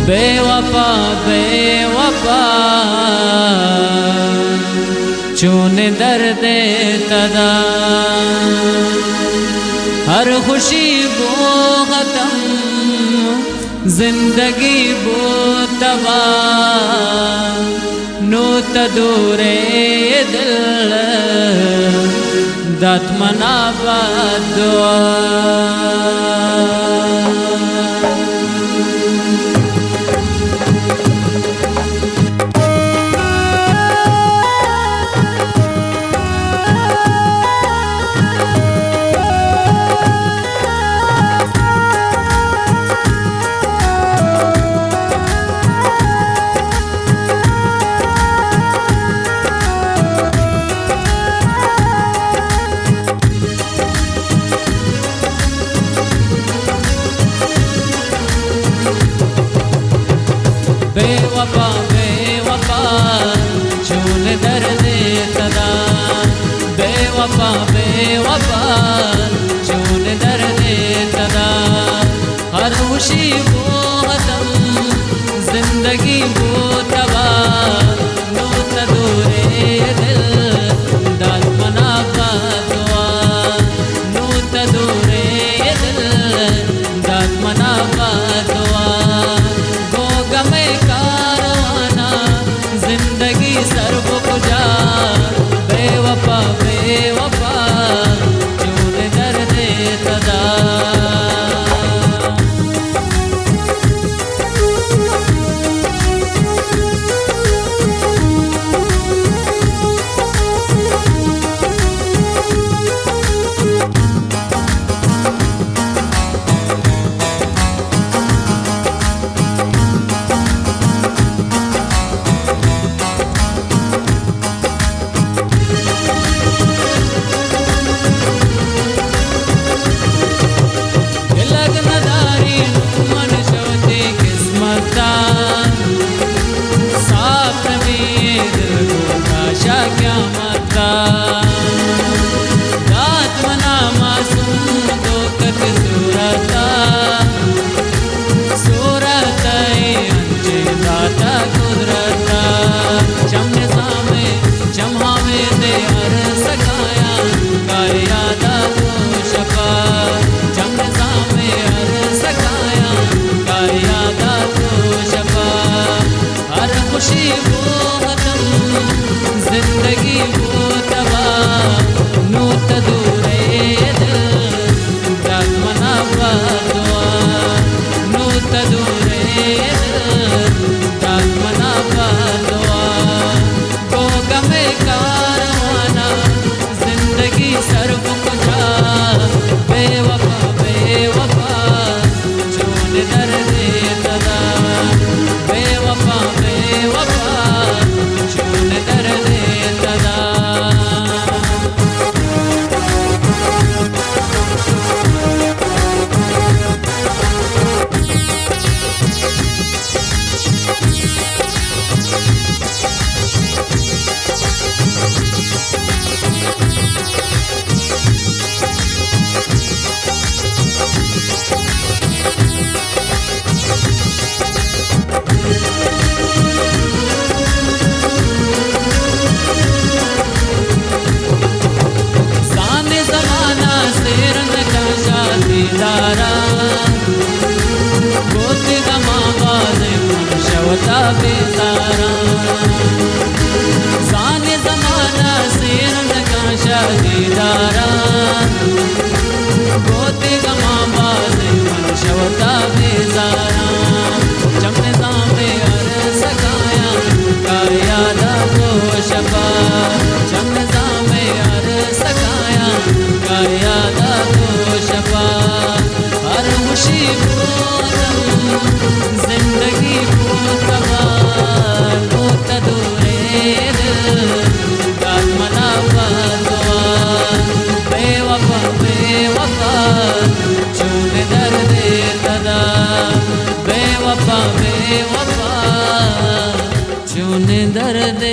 बेवफा बेवफा चून दर्द तदा हर खुशी वो खत्म जिंदगी वो तबा नो तदूरे दिल दातमना दुआ बेवफा बेवफा चून दर्द तदा बेवफा बेवफा चून दर्द तदा हर खुशी वो खत्म जिंदगी वो तबा नो तदूरे दिल दाद मना दुआ नो तदूरे दिल दाद मना दुआ गो गमे कारवाना जिंदगी सर्व गुजा बेवफा बेवफा चून दर्द तदा क्या मता दात मना मासूम तो कत सूरता सूरता अंजे दाता कुदरता चमने सामे चमहावे दे हर सकाया कर यादा तो शफा चमने सामे हर सकाया कर यादा तो शफा हर खुशी वो जिंदगी वो तबा नो तदूरे दिल दाद मना दुआ नो तदूरे दिल दाद मना दुआ गो गमे कारवाना जिंदगी सर्व कुछा बेवफा बेवफा चून दर्द तदा बेवफा बेवफा चून दर्द गोते गमा बाज़े मुनशवता बेजारा साने ज़माना सेरन का शादीदारा गोते गमा बाज़े मुनशवता बेजारा चमने सामे हर सकाया कर यादा तो शफा चमने सामे हर सकाया कर यादा तो शफा हर खुशी वो जिंदगी वो तबा नो तदूरे दिल दाद मना दुआ बेवफा बेवफा चून दर्द तदा बेवफा बेवफा चून दर्द